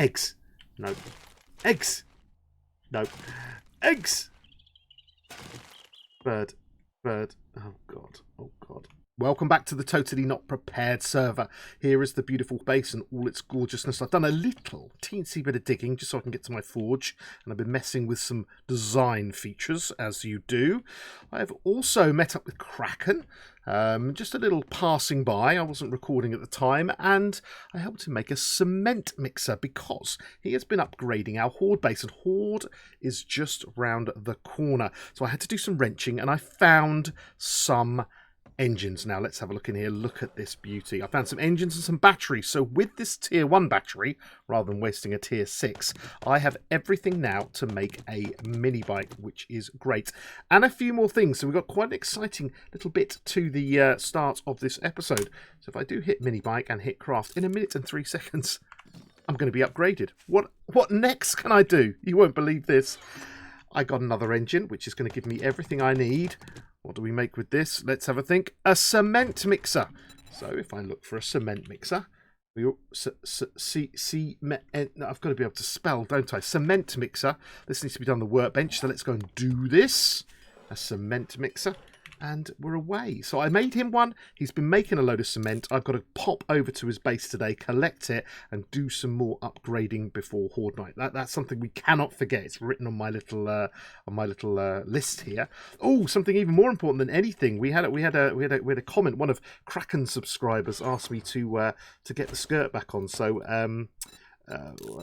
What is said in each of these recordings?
Eggs. No. Eggs. No. Eggs. Bird. Bird. Oh, God. Oh, God. Welcome back to the Totally Not Prepared server. Here is the beautiful base and all its gorgeousness. I've done a little teensy bit of digging just so I can get to my forge, and I've been messing with some design features, as you do. I have also met up with Kraken, just a little passing by. I wasn't recording at the time, and I helped him make a cement mixer because he has been upgrading our Horde base, and Horde is just round the corner. So I had to do some wrenching, and I found some engines. Now let's have a look in here. Look at this beauty. I found some engines and some batteries. So with this tier 1 battery, rather than wasting a tier 6, I have everything now to make a mini bike, which is great. And a few more things. So we've got quite an exciting little bit to the start of this episode. So if I do hit mini bike and hit craft in 1 minute and 3 seconds, I'm going to be upgraded. What next can I do? You won't believe this. I got another engine, which is going to give me everything I need. What do we make with this? Let's have a think. A cement mixer. So if I look for a cement mixer, I've got to be able to spell, don't I? Cement mixer. This needs to be done on the workbench. So let's go and do this. A cement mixer. And we're away. So I made him one. He's been making a load of cement. I've got to pop over to his base today, collect it, and do some more upgrading before Horde night. That's something we cannot forget. It's written on my little list here. Oh, something even more important than anything. We had a comment. One of Kraken's subscribers asked me to get the skirt back on. So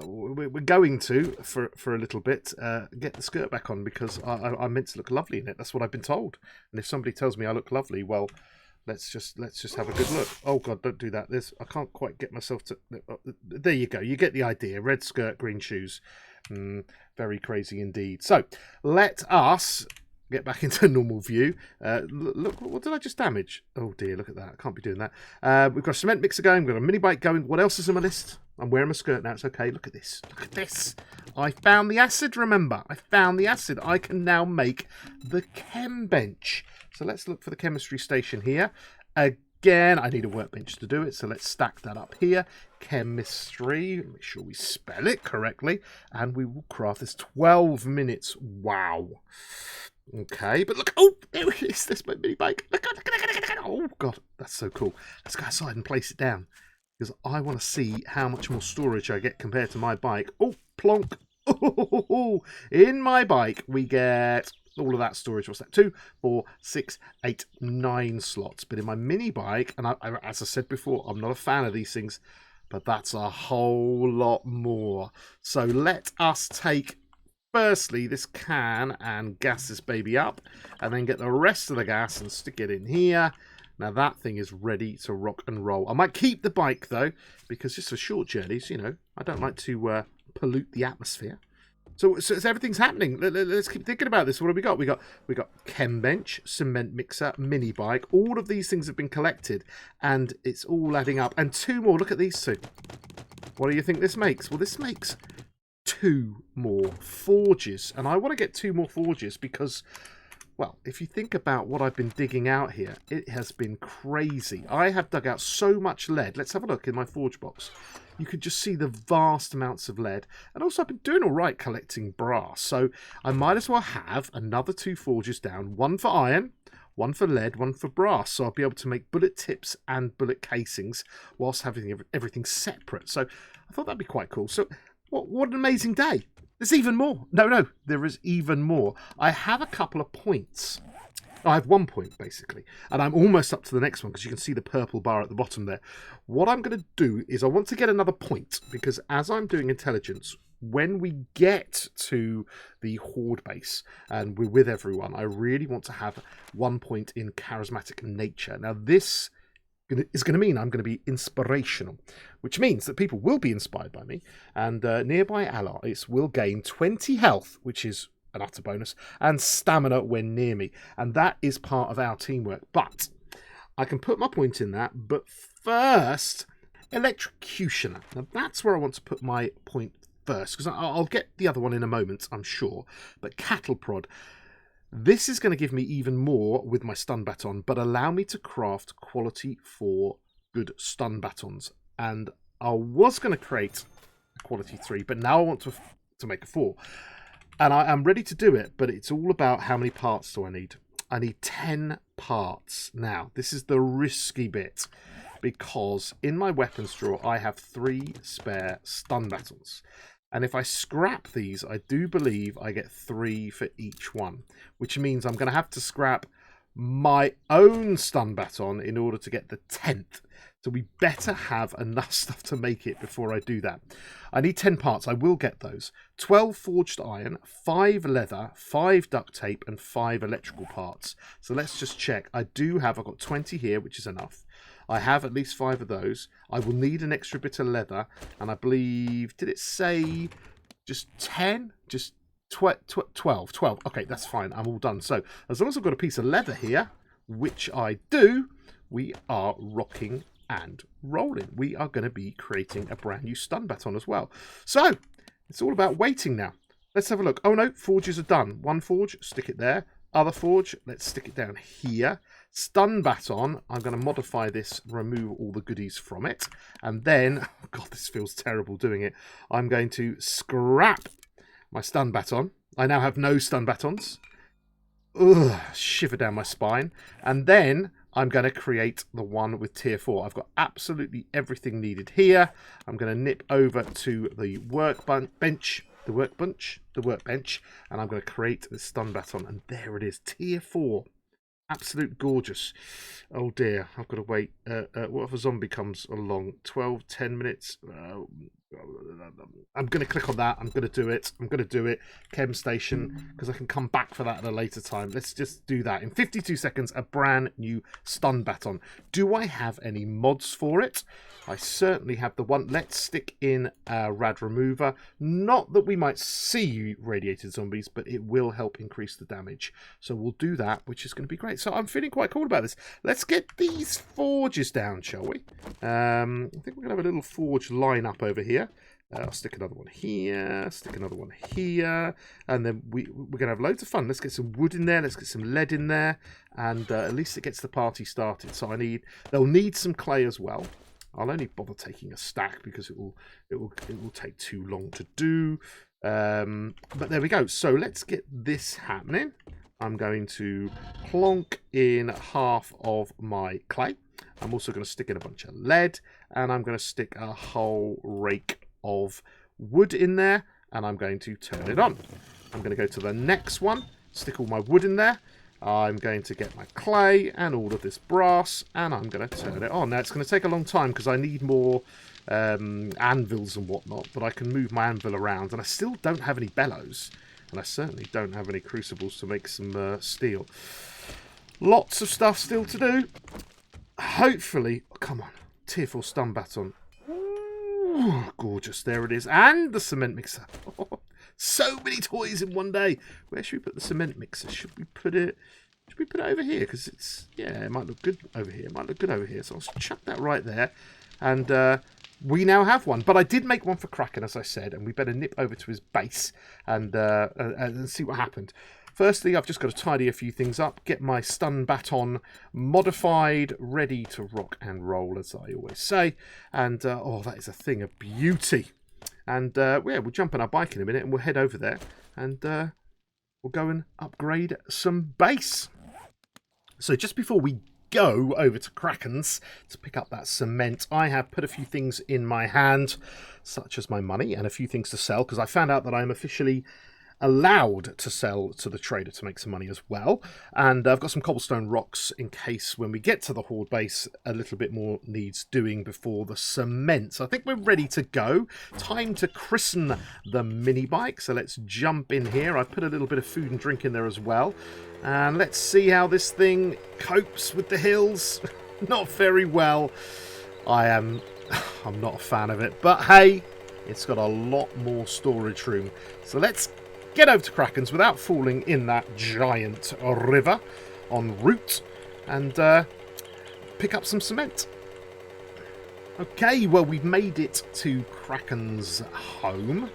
we're going to for a little bit get the skirt back on because I'm meant to look lovely in it. That's what I've been told. And if somebody tells me I look lovely, well, let's just have a good look. Oh God, don't do that. I can't quite get myself to. There you go. You get the idea. Red skirt, green shoes. Very crazy indeed. So let us get back into normal view. Look, what did I just damage? Oh dear, look at that. I can't be doing that. We've got a cement mixer going. We've got a mini bike going. What else is on my list? I'm wearing my skirt now. It's okay. Look at this. Look at this. I found the acid, remember. I found the acid. I can now make the chem bench. So let's look for the chemistry station here. Again, I need a workbench to do it. So let's stack that up here. Chemistry. Make sure we spell it correctly. And we will craft this 12 minutes. Wow. Okay, but look, oh, there it is, there's my mini bike. Look, oh, God, that's so cool. Let's go outside and place it down, because I want to see how much more storage I get compared to my bike. Oh, plonk. Oh, in my bike, we get all of that storage. What's that? 2, 4, 6, 8, 9 slots. But in my mini bike, and as I said before, I'm not a fan of these things, but that's a whole lot more. So let us take firstly this can and gas this baby up, and then get the rest of the gas and stick it in here. Now that thing is ready to rock and roll. I might keep the bike though, because just for short journeys, you know, I don't like to pollute the atmosphere. So everything's happening. Let's keep thinking about this. What have we got? We got chem bench, cement mixer, mini bike. All of these things have been collected, and it's all adding up. And 2 more. Look at these 2. What do you think this makes? Well, this makes 2 more forges, and I want to get 2 more forges because, well, if you think about what I've been digging out here, it has been crazy. I have dug out so much lead. Let's have a look in my forge box. You could just see the vast amounts of lead, and also I've been doing all right collecting brass, so I might as well have another 2 forges down, 1 for iron, 1 for lead, 1 for brass, so I'll be able to make bullet tips and bullet casings whilst having everything separate. So I thought that'd be quite cool. So what an amazing day. There's even more. No, there is even more. I have a couple of points. I have 1 point, basically. And I'm almost up to the next one, because you can see the purple bar at the bottom there. What I'm going to do is I want to get another point, because as I'm doing intelligence, when we get to the Horde base and we're with everyone, I really want to have 1 point in charismatic nature. Now, this is going to mean I'm going to be inspirational, which means that people will be inspired by me, and nearby allies will gain 20 health, which is an utter bonus, and stamina when near me, and that is part of our teamwork. But I can put my point in that, but first, electrocutioner. Now that's where I want to put my point first, because I'll get the other one in a moment, I'm sure, but cattle prod. This is going to give me even more with my stun baton, but allow me to craft quality 4 good stun batons. And I was going to create quality 3, but now I want to make a 4. And I am ready to do it, but it's all about how many parts do I need. I need 10 parts. Now, this is the risky bit, because in my weapons drawer, I have 3 spare stun batons. And if I scrap these, I do believe I get 3 for each one, which means I'm going to have to scrap my own stun baton in order to get the 10th. So we better have enough stuff to make it before I do that. I need 10 parts. I will get those. 12 forged iron, 5 leather, 5 duct tape, and 5 electrical parts. So let's just check. I've got 20 here, which is enough. I have at least 5 of those. I will need an extra bit of leather. And I believe, did it say just 10? Just 12. Okay, that's fine. I'm all done. So as long as I've got a piece of leather here, which I do, we are rocking and rolling. We are going to be creating a brand new stun baton as well. So it's all about waiting now. Let's have a look. Oh no, forges are done. One forge, stick it there. Other forge, let's stick it down here. Stun baton, I'm going to modify this, remove all the goodies from it. And then, oh God, this feels terrible doing it. I'm going to scrap my stun baton. I now have no stun batons. Ugh, shiver down my spine. And then I'm going to create the one with tier 4. I've got absolutely everything needed here. I'm going to nip over to the workbench, and I'm going to create the stun baton. And there it is, tier 4. Absolute gorgeous. Oh dear, I've got to wait. What if a zombie comes along? 12, 10 minutes. I'm going to click on that. I'm going to do it. Chem station, because I can come back for that at a later time. Let's just do that. In 52 seconds, a brand new stun baton. Do I have any mods for it? I certainly have the one. Let's stick in a rad remover. Not that we might see radiated zombies, but it will help increase the damage. So we'll do that, which is going to be great. So I'm feeling quite cool about this. Let's get these forges down, shall we? I think we're going to have a little forge line up over here. I'll stick another one here, stick another one here, and then we're going to have loads of fun. Let's get some wood in there, let's get some lead in there, and at least it gets the party started. So they'll need some clay as well. I'll only bother taking a stack because it will take too long to do. But there we go. So let's get this happening. I'm going to plonk in half of my clay. I'm also going to stick in a bunch of lead, and I'm going to stick a whole rake of wood in there, and I'm going to turn it on. I'm going to go to the next one, stick all my wood in there. I'm going to get my clay and all of this brass, and I'm going to turn it on. Now, it's going to take a long time because I need more anvils and whatnot, but I can move my anvil around, and I still don't have any bellows, and I certainly don't have any crucibles to make some steel. Lots of stuff still to do. Hopefully, oh, come on, tier 4 stun baton. Ooh, gorgeous, there it is. And the cement mixer. So many toys in one day. Where should we put the cement mixer? Should we put it over here? Because it might look good over here. It might look good over here. So I'll chuck that right there. And we now have one. But I did make one for Kraken, as I said, and we better nip over to his base and see what happened. Firstly, I've just got to tidy a few things up, get my stun baton modified, ready to rock and roll, as I always say. And, oh, that is a thing of beauty. And, we'll jump on our bike in a minute and we'll head over there and we'll go and upgrade some base. So just before we go over to Kraken's to pick up that cement, I have put a few things in my hand, such as my money and a few things to sell, because I found out that I'm officially allowed to sell to the trader to make some money as well. And I've got some cobblestone rocks in case when we get to the Horde base a little bit more needs doing before the cement. So I think we're ready to go. Time to christen the mini bike. So let's jump in here. I put a little bit of food and drink in there as well. And let's see how this thing copes with the hills. Not very well. I'm not a fan of it, but hey, it's got a lot more storage room. So let's get over to Kraken's without falling in that giant river en route and pick up some cement. Okay, well, we've made it to Kraken's home,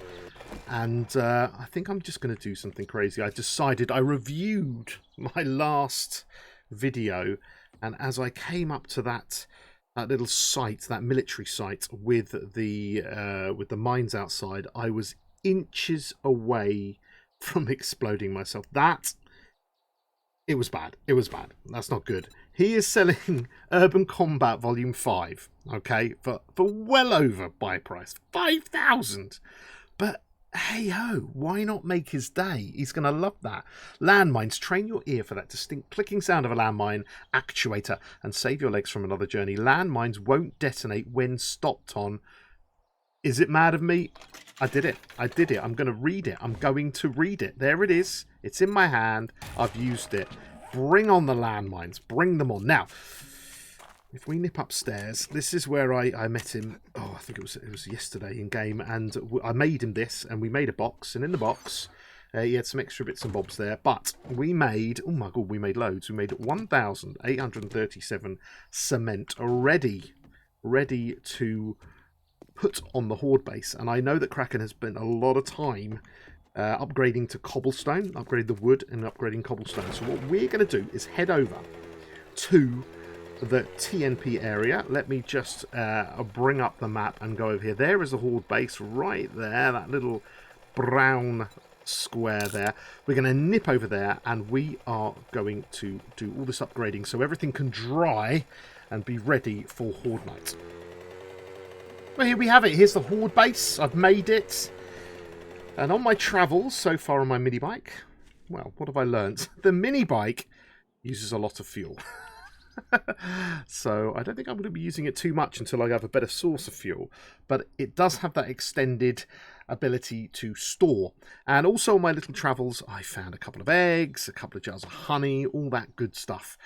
and I think I'm just going to do something crazy. I reviewed my last video, and as I came up to that that little site, that military site with the mines outside, I was inches away from exploding myself. It was bad. It was bad. That's not good. He is selling Urban Combat Volume 5, okay, for well over buy price, 5,000. But hey ho, why not make his day? He's going to love that. Landmines, train your ear for that distinct clicking sound of a landmine actuator and save your legs from another journey. Landmines won't detonate when stopped on. Is it mad of me? I did it. I did it. I'm going to read it. I'm going to read it. There it is. It's in my hand. I've used it. Bring on the landmines. Bring them on. Now, if we nip upstairs, this is where I met him. Oh, I think it was yesterday in game, and I made him this, and we made a box, and in the box, he had some extra bits and bobs there. But we made, oh my god, we made loads. We made 1,837 cement ready to put on the Horde base. And I know that Kraken has spent a lot of time upgrading to cobblestone, upgrading the wood and upgrading cobblestone. So what we're going to do is head over to the TNP area. Let me just bring up the map and go over here. There is the Horde base right there, that little brown square there. We're going to nip over there and we are going to do all this upgrading so everything can dry and be ready for Horde night. Well, here we have it. Here's the Horde base. I've made it. And on my travels so far on my mini bike, well, what have I learnt? The mini bike uses a lot of fuel. So I don't think I'm going to be using it too much until I have a better source of fuel. But it does have that extended ability to store. And also on my little travels, I found a couple of eggs, a couple of jars of honey, all that good stuff.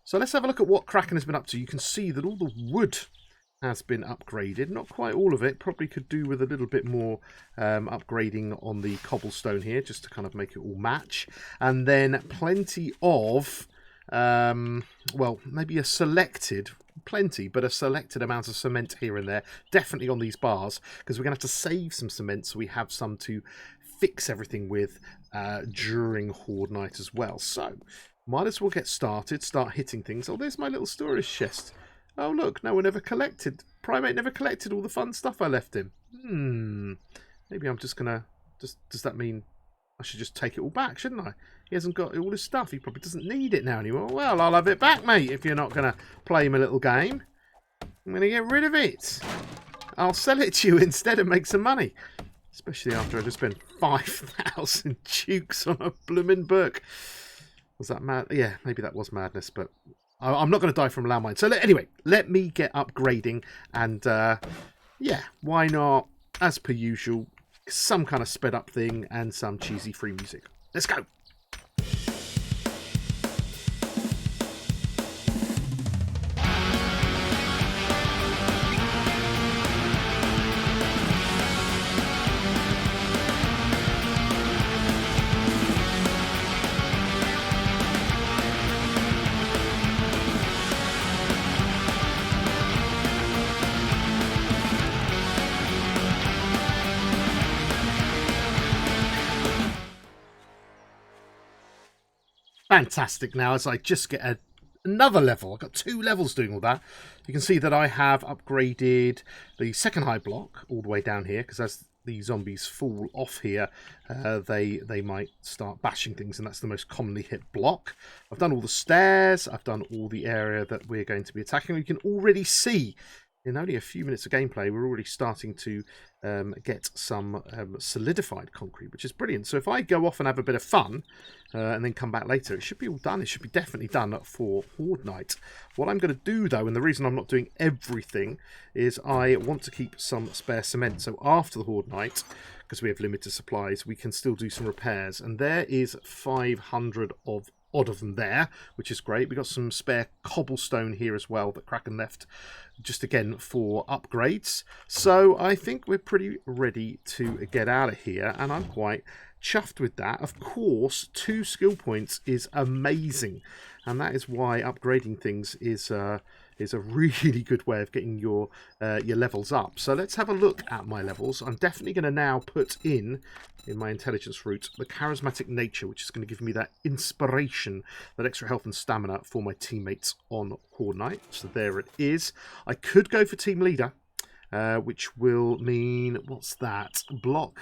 So let's have a look at what Kraken has been up to. You can see that all the wood has been upgraded. Not quite all of it. Probably could do with a little bit more upgrading on the cobblestone here, just to kind of make it all match. And then plenty of, well, maybe a selected amount of cement here and there. Definitely on these bars, because we're going to have to save some cement so we have some to fix everything with during Horde night as well. So, might as well get started, start hitting things. Oh, there's my little storage chest. Oh, look, no one ever collected. Primate never collected all the fun stuff I left him. Maybe I'm just going to... Does that mean I should just take it all back, shouldn't I? He hasn't got all his stuff. He probably doesn't need it now anymore. Well, I'll have it back, mate, if you're not going to play my little game. I'm going to get rid of it. I'll sell it to you instead and make some money. Especially after I just spent 5,000 dukes on a blooming book. Was that mad? Yeah, maybe that was madness, but... I'm not going to die from landmine. So anyway, let me get upgrading. And yeah, why not, as per usual, some kind of sped up thing and some cheesy free music. Let's go. Fantastic. Now, as I just get another level, I've got 2 levels doing all that. You can see that I have upgraded the second high block all the way down here, because as the zombies fall off here, they might start bashing things, and that's the most commonly hit block. I've done all the stairs. I've done all the area that we're going to be attacking. You can already see in only a few minutes of gameplay, we're already starting to get some solidified concrete, which is brilliant. So if I go off and have a bit of fun and then come back later, it should be all done. It should be definitely done for Horde night. What I'm going to do, though, and the reason I'm not doing everything, is I want to keep some spare cement. So after the Horde night, because we have limited supplies, we can still do some repairs. And there is 500 odd of them there, which is great. We've got some spare cobblestone here as well that Kraken left just again for upgrades. So I think we're pretty ready to get out of here, and I'm quite chuffed with that. Of course, 2 skill points is amazing, and that is why upgrading things is is a really good way of getting your levels up. So let's have a look at my levels. I'm definitely going to now put in my intelligence route the charismatic nature, which is going to give me that inspiration, that extra health and stamina for my teammates on Horde Night. So there it is. I could go for team leader, which will mean, what's that? Block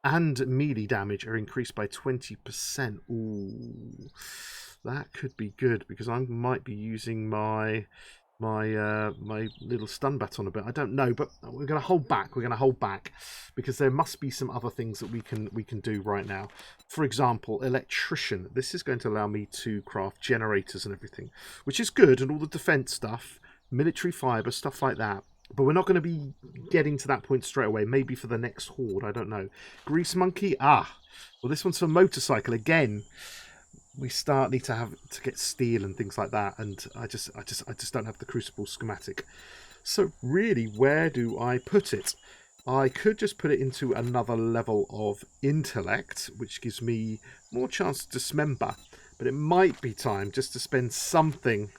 and melee damage are increased by 20%. Ooh, that could be good, because I might be using my little stun baton a bit. I don't know, but we're going to hold back. We're going to hold back because there must be some other things that we can do right now. For example, electrician. This is going to allow me to craft generators and everything, which is good, and all the defense stuff, military fiber, stuff like that. But we're not going to be getting to that point straight away. Maybe for the next horde. I don't know. Grease monkey. Well, this one's for motorcycle again. We need to get steel and things like that, and I just don't have the crucible schematic. So really, where do I put it? I could just put it into another level of intellect, which gives me more chance to dismember. But it might be time just to spend something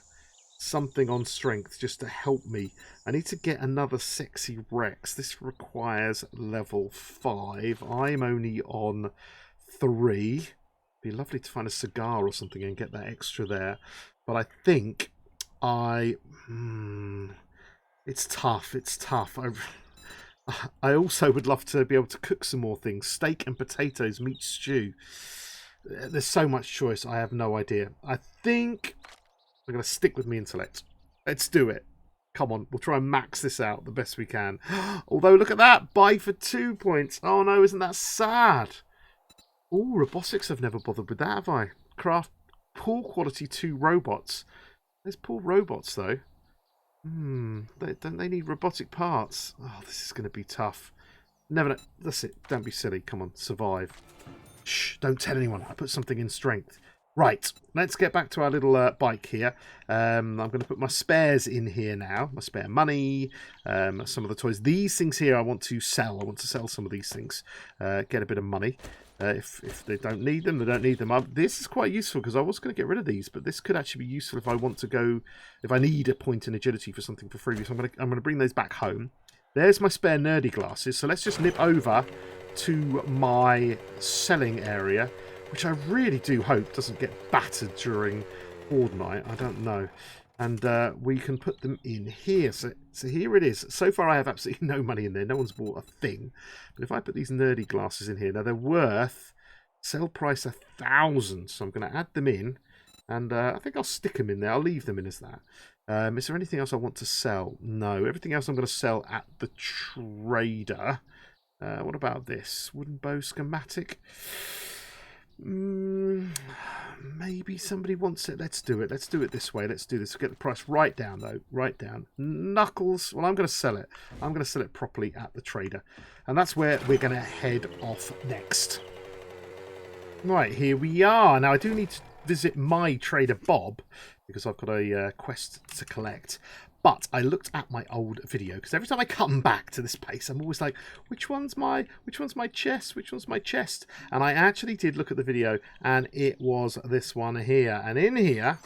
on strength just to help me. I need to get another sexy Rex. This requires level 5. I'm only on 3. Be lovely to find a cigar or something and get that extra there, but I think it's tough. I also would love to be able to cook some more things. Steak and potatoes, meat stew. There's so much choice, I have no idea. I think I'm going to stick with my intellect. Let's do it. Come on, we'll try and max this out the best we can. Although, look at that, buy for 2 points. Oh no, isn't that sad? Oh, robotics, I've never bothered with that, have I? Craft poor quality 2 robots. There's poor robots, though. Don't they need robotic parts? Oh, this is going to be tough. Never know. That's it. Don't be silly. Come on, survive. Shh, don't tell anyone. I put something in strength. Right, let's get back to our little bike here. I'm going to put my spares in here now. My spare money, some of the toys. These things here I want to sell. I want to sell some of these things. Get a bit of money. If they don't need them, they don't need them. This is quite useful because I was going to get rid of these, but this could actually be useful if I want to go, if I need a point in agility for something for free. So I'm going to bring those back home. There's my spare nerdy glasses. So let's just nip over to my selling area, which I really do hope doesn't get battered during Horde Night. I don't know. And we can put them in here. So here it is. So far I have absolutely no money in there. No one's bought a thing. But if I put these nerdy glasses in here, now they're worth, sell price 1,000. So I'm going to add them in. And I think I'll stick them in there. I'll leave them in as that. Is there anything else I want to sell? No. Everything else I'm going to sell at the trader. What about this? Wooden bow schematic? Maybe somebody wants it. Let's do it. Let's do it this way. Let's do this. Get the price right down, though. Right down. Knuckles. Well, I'm going to sell it. I'm going to sell it properly at the trader. And that's where we're going to head off next. Right, here we are. Now, I do need to visit my trader, Bob, because I've got a quest to collect. But I looked at my old video, because every time I come back to this place, I'm always like, which one's my chest? Which one's my chest? And I actually did look at the video, and it was this one here. And in here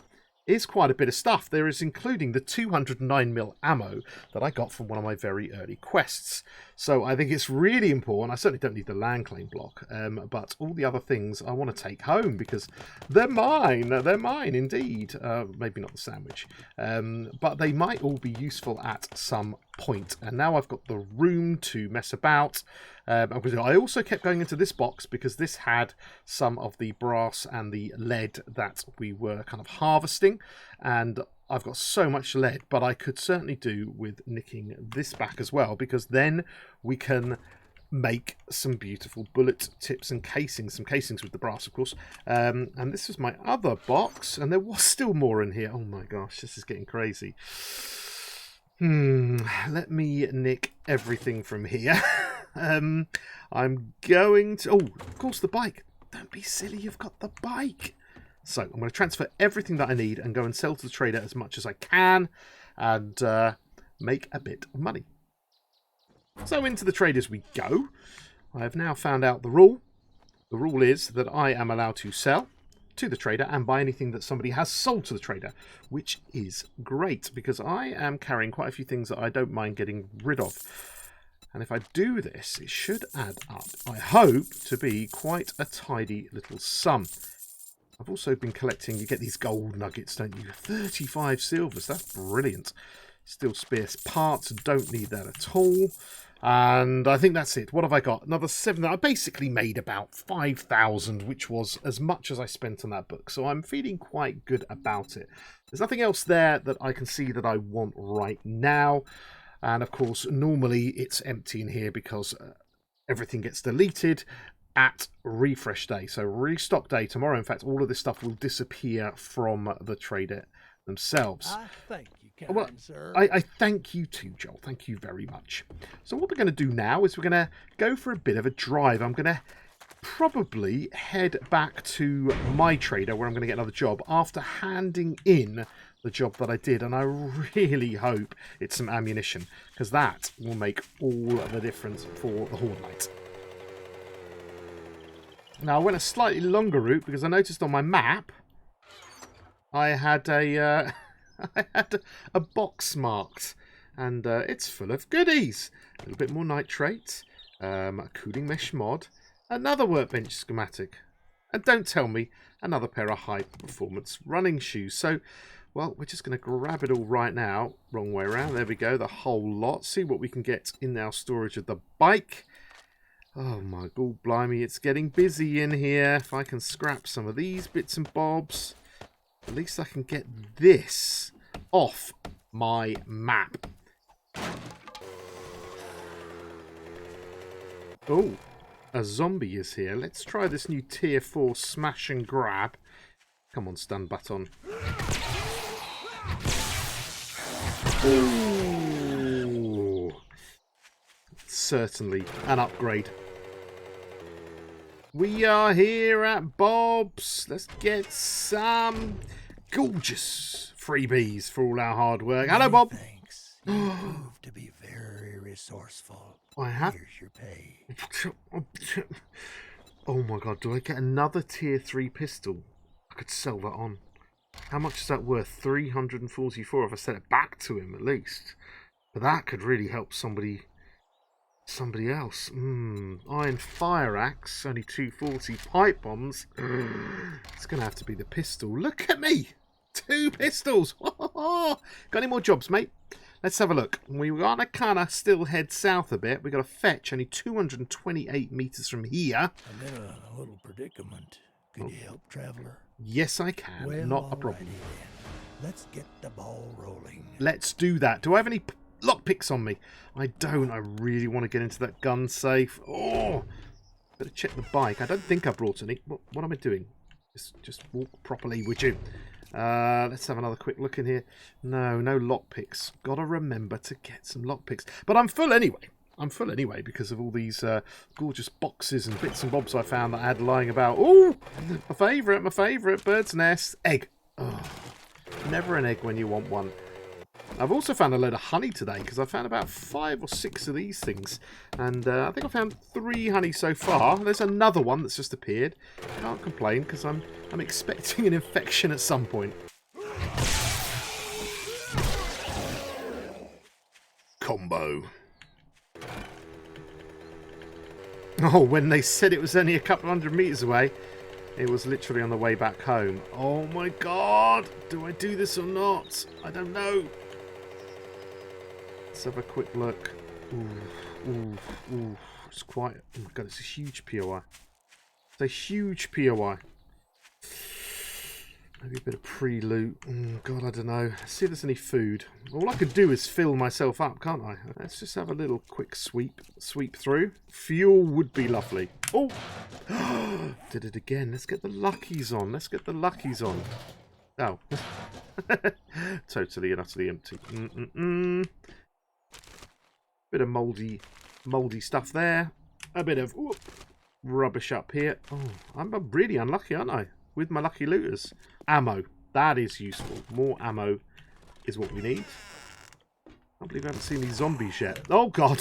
is quite a bit of stuff. There is including the 209mm ammo that I got from one of my very early quests. So I think it's really important. I certainly don't need the land claim block, but all the other things I want to take home because they're mine. They're mine indeed. Maybe not the sandwich, but they might all be useful at some point. And now I've got the room to mess about. I also kept going into this box because this had some of the brass and the lead that we were kind of harvesting, and I've got so much lead, but I could certainly do with nicking this back as well, because then we can make some beautiful bullet tips and casings, some casings with the brass, of course. And this was my other box, and there was still more in here. Oh my gosh, this is getting crazy. Let me nick everything from here. I'm going to... Oh, of course, the bike. Don't be silly, you've got the bike. So I'm going to transfer everything that I need and go and sell to the trader as much as I can and make a bit of money. So into the traders we go. I have now found out the rule. The rule is that I am allowed to sell to the trader and buy anything that somebody has sold to the trader, which is great because I am carrying quite a few things that I don't mind getting rid of. And if I do this, it should add up, I hope, to be quite a tidy little sum. I've also been collecting, you get these gold nuggets, don't you? 35 silvers, that's brilliant. Still scarce parts, don't need that at all. And I think that's it. What have I got? Another 7. I basically made about 5,000, which was as much as I spent on that book. So I'm feeling quite good about it. There's nothing else there that I can see that I want right now. And of course, normally it's empty in here because everything gets deleted at refresh day. So restock day tomorrow. In fact, all of this stuff will disappear from the trader themselves. Thank you. Well, I thank you too, Joel. Thank you very much. So what we're going to do now is we're going to go for a bit of a drive. I'm going to probably head back to my trader where I'm going to get another job after handing in the job that I did. And I really hope it's some ammunition because that will make all the difference for the Horde Knight. Now, I went a slightly longer route because I noticed on my map I had a... I had a box marked, and it's full of goodies. A little bit more nitrate, a cooling mesh mod, another workbench schematic, and don't tell me, another pair of high-performance running shoes. So, well, we're just going to grab it all right now. Wrong way around. There we go, the whole lot. See what we can get in our storage of the bike. Oh my god, blimey, it's getting busy in here. If I can scrap some of these bits and bobs... At least I can get this off my map. Oh, a zombie is here. Let's try this new tier 4 smash and grab. Come on, stun button. Ooh. Certainly an upgrade. We are here at Bob's. Let's get some gorgeous freebies for all our hard work. Hello, Bob. Thanks. You proved to be very resourceful. I have. Here's your pay. Oh my god, do I get another tier 3 pistol? I could sell that on. How much is that worth? 344 if I sell it back to him at least. But that could really help somebody else. Iron fire axe, only 240. Pipe bombs. It's going to have to be the pistol. Look at me! 2 pistols! Got any more jobs, mate? Let's have a look. We want to kind of still head south a bit. We've got to fetch only 228 meters from here. I'm in a little predicament. Could you help, traveler? Yes, I can. Well, not a problem. then. Let's get the ball rolling. Let's do that. Do I have any lockpicks on me? I don't. I really want to get into that gun safe. Oh, better check the bike. I don't think I brought any. What am I doing? Just walk properly, would you? Let's have another quick look in here. No lockpicks. Gotta remember to get some lockpicks. But I'm full anyway. Because of all these gorgeous boxes and bits and bobs I found that I had lying about. Oh, my favourite, bird's nest. Egg. Oh, never an egg when you want one. I've also found a load of honey today because I found about 5 or 6 of these things. And I think I found 3 honey so far. There's another one that's just appeared. Can't complain because I'm expecting an infection at some point. Combo. Oh, when they said it was only a couple hundred meters away, it was literally on the way back home. Oh my god! Do I do this or not? I don't know. Let's have a quick look. Ooh. It's quite... Oh my god, it's a huge POI. It's a huge POI. Maybe a bit of pre-loot. Oh god, I don't know. Let's see if there's any food. All I could do is fill myself up, can't I? Let's just have a little quick sweep through. Fuel would be lovely. Oh! Did it again. Let's get the luckies on. Oh. Totally and utterly empty. Bit of mouldy stuff there. A bit of rubbish up here. Oh, I'm really unlucky, aren't I? With my lucky looters. Ammo. That is useful. More ammo is what we need. I can't believe I haven't seen these zombies yet. Oh, God.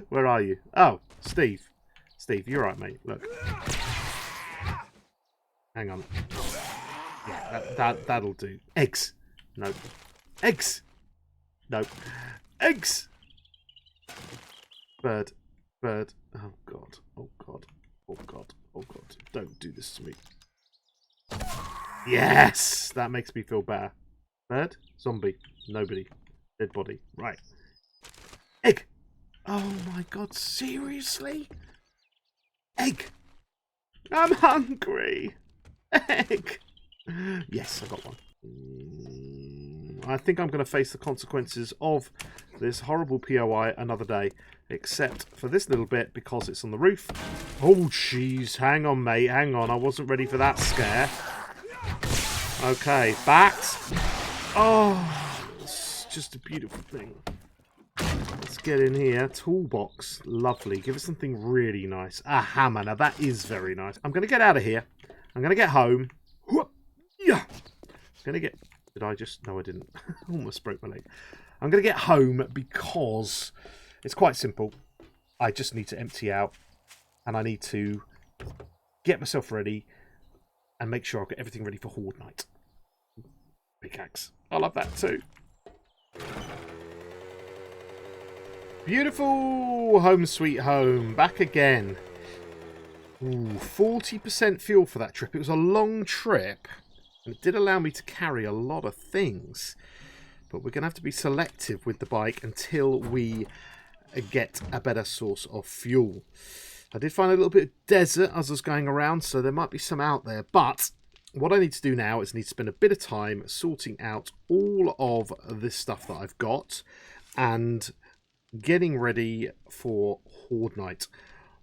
Where are you? Oh, Steve. Steve, you're right, mate. Look. Hang on. Yeah, that'll do. Eggs. No. Eggs. No. Eggs. Bird. Bird. Oh, God. Oh, God. Oh, God. Oh, God. Don't do this to me. Yes! That makes me feel better. Bird. Zombie. Nobody. Dead body. Right. Egg. Oh, my God. Seriously? Egg. I'm hungry. Egg. Yes, I got one. I think I'm going to face the consequences of this horrible POI another day. Except for this little bit because it's on the roof. Oh, jeez. Hang on, mate. Hang on. I wasn't ready for that scare. Okay. Bats. Oh, it's just a beautiful thing. Let's get in here. Toolbox. Lovely. Give us something really nice. A hammer. Now, that is very nice. I'm going to get out of here. I'm going to get home. Yeah. I'm going to get... Did I just... No, I didn't. Almost broke my leg. I'm going to get home because it's quite simple. I just need to empty out. And I need to get myself ready and make sure I've got everything ready for Horde night. Pickaxe. I love that too. Beautiful home sweet home. Back again. Ooh, 40% fuel for that trip. It was a long trip. And it did allow me to carry a lot of things. But we're going to have to be selective with the bike until we get a better source of fuel. I did find a little bit of desert as I was going around, so there might be some out there. But what I need to do now is I need to spend a bit of time sorting out all of this stuff that I've got and getting ready for Horde night.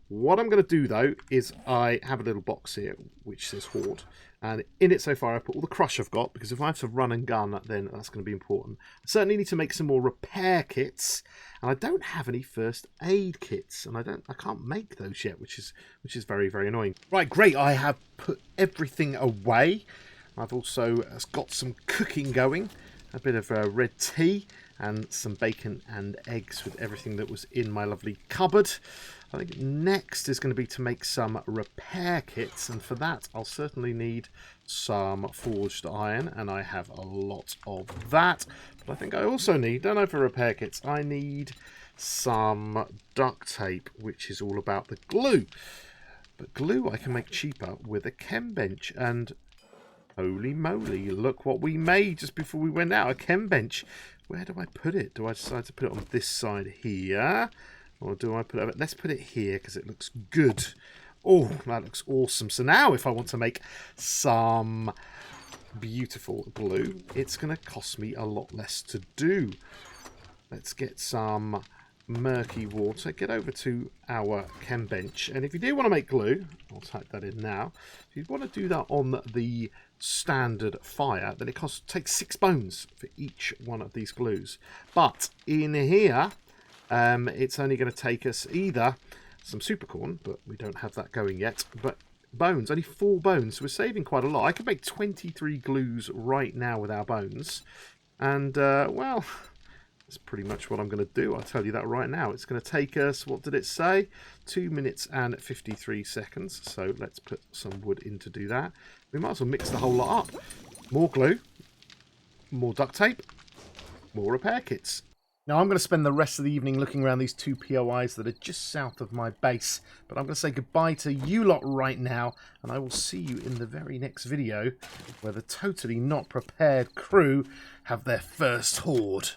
What I'm going to do, though, is I have a little box here which says Horde. And in it so far, I put all the crush I've got, because if I have to run and gun, then that's going to be important. I certainly need to make some more repair kits, and I don't have any first aid kits, and I can't make those yet, which is very, very annoying. Right, great. I have put everything away. I've also got some cooking going, a bit of red tea, and some bacon and eggs with everything that was in my lovely cupboard. I think next is going to be to make some repair kits, and for that I'll certainly need some forged iron, and I have a lot of that. But I think I also need, don't know for repair kits, I need some duct tape, which is all about the glue. But glue I can make cheaper with a chem bench, and holy moly, look what we made just before we went out. A chem bench. Where do I put it? Do I decide to put it on this side here? Or do I put it... Let's put it here because it looks good. Oh, that looks awesome. So now if I want to make some beautiful glue, it's going to cost me a lot less to do. Let's get some murky water. Get over to our chem bench. And if you do want to make glue, I'll type that in now. If you want to do that on the standard fire, then it takes 6 bones for each one of these glues. But in here... it's only going to take us either some supercorn, but we don't have that going yet, but bones, only 4 bones, so we're saving quite a lot. I could make 23 glues right now with our bones, and, well, that's pretty much what I'm going to do. I'll tell you that right now. It's going to take us, what did it say? 2 minutes and 53 seconds, so let's put some wood in to do that. We might as well mix the whole lot up. More glue, more duct tape, more repair kits. Now, I'm going to spend the rest of the evening looking around these 2 POIs that are just south of my base. But I'm going to say goodbye to you lot right now. And I will see you in the very next video where the totally not prepared crew have their first horde.